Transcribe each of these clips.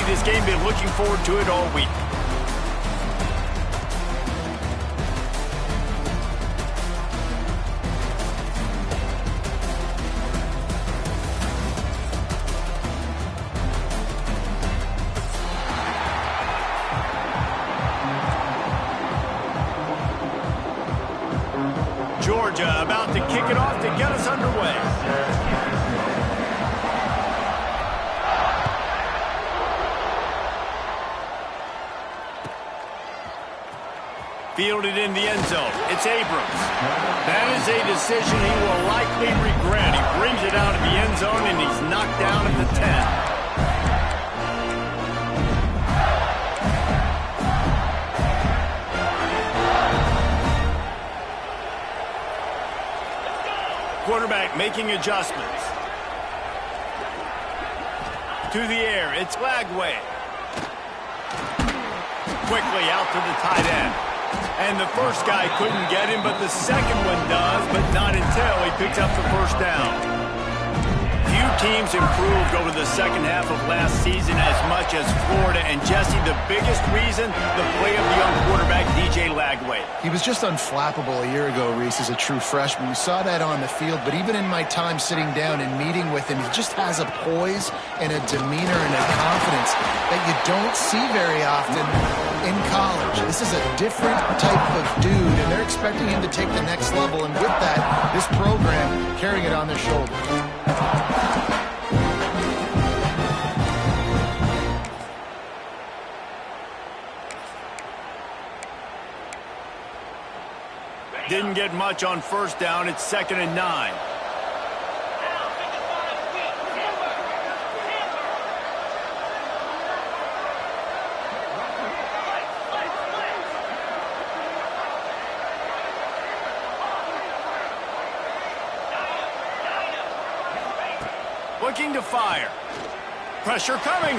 this game. Been looking forward to it all week. Georgia about to kick it off to get us underway. Fielded in the end zone. It's Abrams. That is a decision he will likely regret. He brings it out of the end zone, and he's knocked down at the 10. Quarterback making adjustments. To the air, it's Lagway. Quickly out to the tight end. And the first guy couldn't get him, but the second one does, but not until he picks up the first down. Few teams improved over the second half of last season as much as Florida. And Jesse, the biggest reason, the play of the young quarterback, DJ Lagway. He was just unflappable a year ago, Reese, as a true freshman. We saw that on the field, but even in my time sitting down and meeting with him, he just has a poise and a demeanor and a confidence that you don't see very often in college. This is a different type of dude, and they're expecting him to take the next level, and with that, this program carrying it on their shoulders. Didn't get much on first down. It's 2nd and 9. Looking to fire. Pressure coming.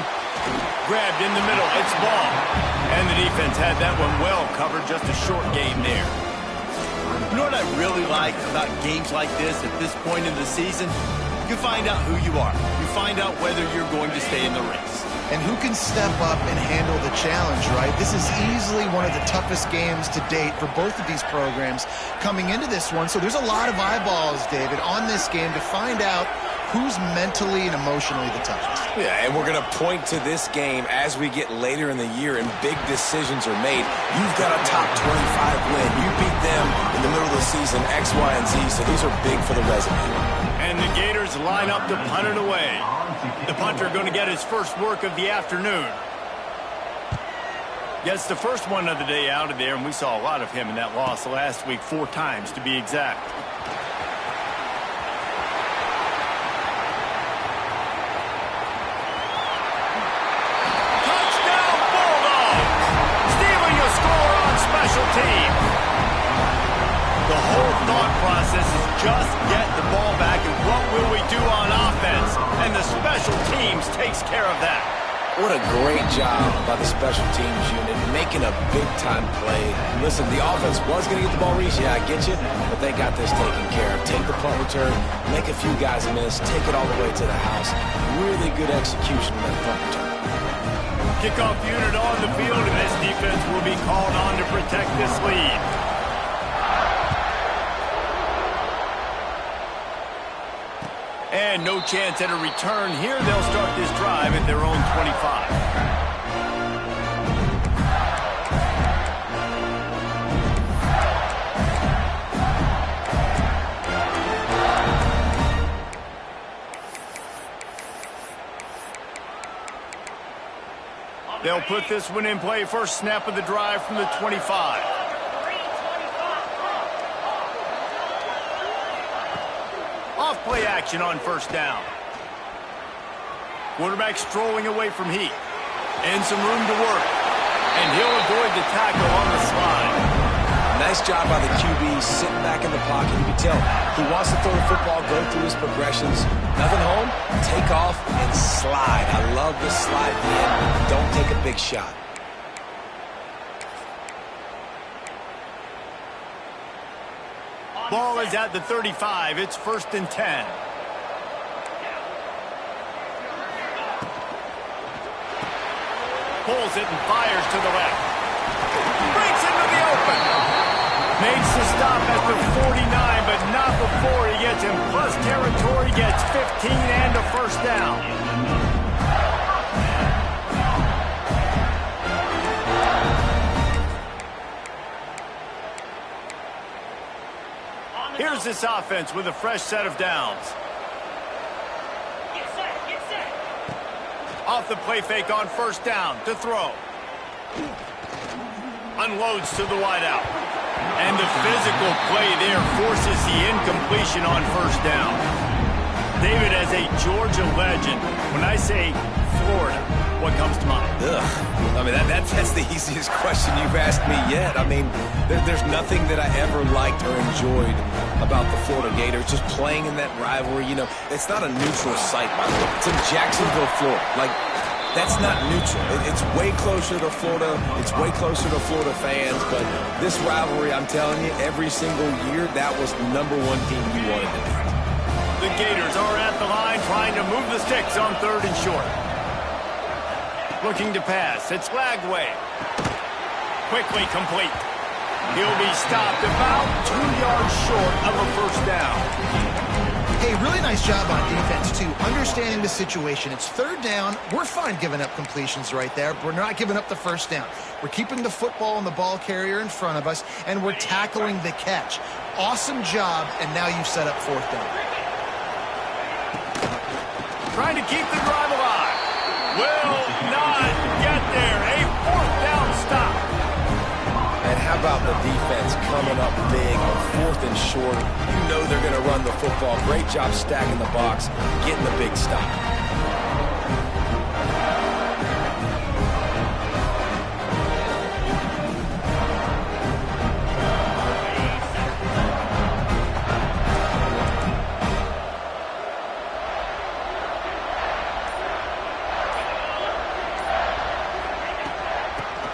Grabbed in the middle. It's ball. And the defense had that one well covered. Just a short game there. You know what I really like about games like this at this point in the season? You find out who you are. You find out whether you're going to stay in the race. And who can step up and handle the challenge, right? This is easily one of the toughest games to date for both of these programs coming into this one. So there's a lot of eyeballs, David, on this game to find out who's mentally and emotionally the toughest. Yeah, and we're going to point to this game as we get later in the year and big decisions are made. You've got a top 25 win. You beat them in the middle of the season, X, Y, and Z, so these are big for the resume. And the Gators line up to punt it away. The punter going to get his first work of the afternoon. Gets the first one of the day out of there, and we saw a lot of him in that loss last week, 4 times to be exact. Team. The whole thought process is just get the ball back and what will we do on offense? And the special teams takes care of that. What a great job by the special teams unit making a big-time play. Listen, the offense was going to get the ball, Reese. Yeah, I get you, but they got this taken care of. Take the punt return, make a few guys miss, take it all the way to the house. Really good execution of that punt return. Kickoff unit on the field, and this defense will be called on to protect this lead. And no chance at a return here. They'll start this drive at their own 25. They'll put this one in play. First snap of the drive from the 25. Off play action on first down. Quarterback strolling away from heat. And some room to work. And he'll avoid the tackle on the slide. Nice job by the QB sitting back in the pocket. You can tell he wants to throw the football, go through his progressions. Nothing home, take off and slide. I love this slide at the end. Don't take a big shot. Ball is at the 35. It's 1st and 10. Pulls it and fires to the left. Breaks into the open. Makes the stop at the 49, but not before he gets in plus territory, gets 15 and a first down. Here's this offense with a fresh set of downs. Get set. Off the play fake on first down to throw. Unloads to the wideout. And the physical play there forces the incompletion on first down. David, as a Georgia legend, when I say Florida, what comes to mind? I mean, that's the easiest question you've asked me yet. I mean, there's nothing that I ever liked or enjoyed about the Florida Gators. Just playing in that rivalry, you know, it's not a neutral site, by the way. It's in Jacksonville, Florida. Like, that's not neutral. It's way closer to Florida. It's way closer to Florida fans. But this rivalry, I'm telling you, every single year, that was the #1 team you wanted to beat. The Gators are at the line trying to move the sticks on 3rd and short. Looking to pass. It's Lagway. Quickly complete. He'll be stopped about 2 yards short of a first down. Hey, really nice job on defense, too. Understanding the situation. It's 3rd down. We're fine giving up completions right there. But we're not giving up the first down. We're keeping the football and the ball carrier in front of us, and we're tackling the catch. Awesome job, and now you've set up 4th down. Trying to keep the drive alive. Will not get there. A 4th down stop. And how about the defense coming up big on 4th and short? You know they're going to run the football. Great job stacking the box, getting the big stop.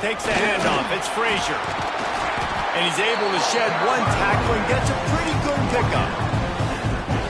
Takes the handoff. It's Frazier. And he's able to shed one tackle and gets a pretty good pickup.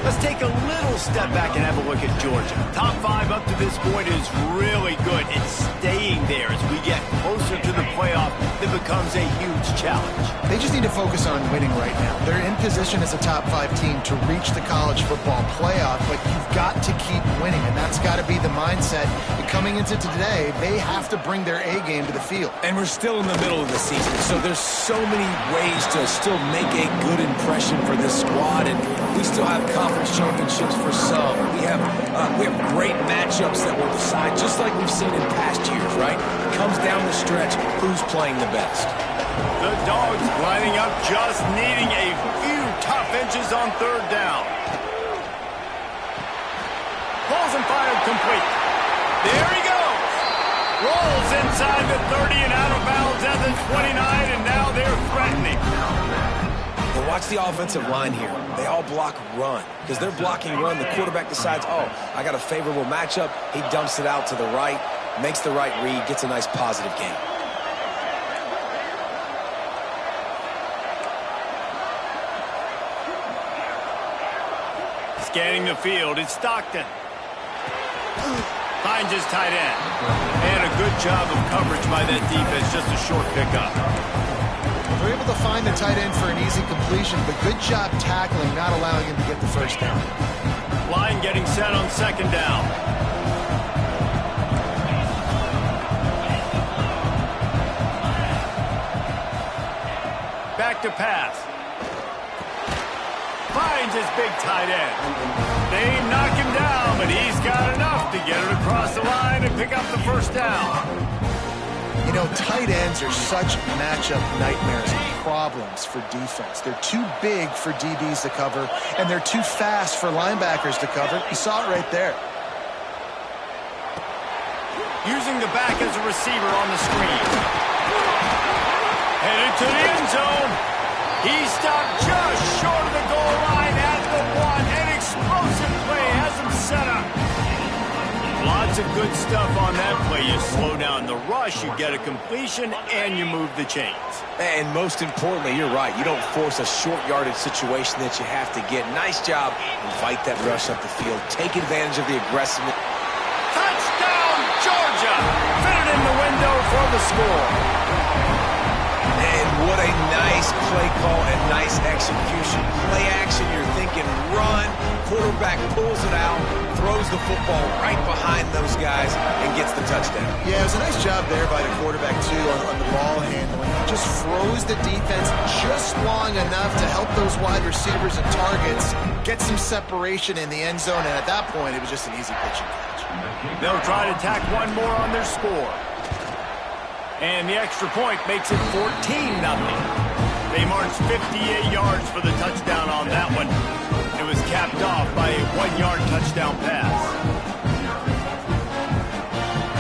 Let's take a little step back and have a look at Georgia. Top 5 up to this point is really good. It's staying there as we get closer to the playoff. It becomes a huge challenge. They just need to focus on winning right now. They're in position as a top 5 team to reach the college football playoff, but you've got to keep winning, and that's got to be the mindset. And coming into today, they have to bring their A game to the field. And we're still in the middle of the season, so there's so many ways to still make a good impression for this squad, and we still have conference championships for some. We have great matchups that will decide, just like we've seen in past years, right? It comes down the stretch, who's playing the best. The Dogs lining up, just needing a few tough inches on 3rd down. Pulls and fired complete. There he goes. Rolls inside the 30 and out of bounds at the 29, and now they're threatening. And watch the offensive line here. They all block run. Because they're blocking run, the quarterback decides, oh, I got a favorable matchup. He dumps it out to the right, makes the right read, gets a nice positive gain. Scanning the field, it's Stockton. Finds his tight end. And a good job of coverage by that defense, just a short pickup. They're able to find the tight end for an easy completion, but good job tackling, not allowing him to get the first down. Line getting set on 2nd down. Back to pass. Finds his big tight end. They knock him down, but he's got enough to get it across the line and pick up the first down. You know, tight ends are such matchup nightmares and problems for defense. They're too big for DBs to cover, and they're too fast for linebackers to cover. You saw it right there. Using the back as a receiver on the screen. Headed to the end zone. He stopped just short of the goal line at the 1. An explosive play has him set up. Lots of good stuff on that play. You slow down the rush, you get a completion, and you move the chains. And most importantly, you're right. You don't force a short yardage situation that you have to get. Nice job. Invite that rush up the field. Take advantage of the aggressiveness. Touchdown, Georgia! Fit it in the window the score. And what a nice play call and nice execution. Play action, you're thinking run. Quarterback pulls it out, throws the football right behind those guys, and gets the touchdown. Yeah, it was a nice job there by the quarterback, too, on the ball handling. He just froze the defense just long enough to help those wide receivers and targets get some separation in the end zone, and at that point, it was just an easy pitch and catch. They'll try to tack one more on their score. And the extra point makes it 14-0. They marched 58 yards for the touchdown on that one. It was capped off by a 1-yard touchdown pass.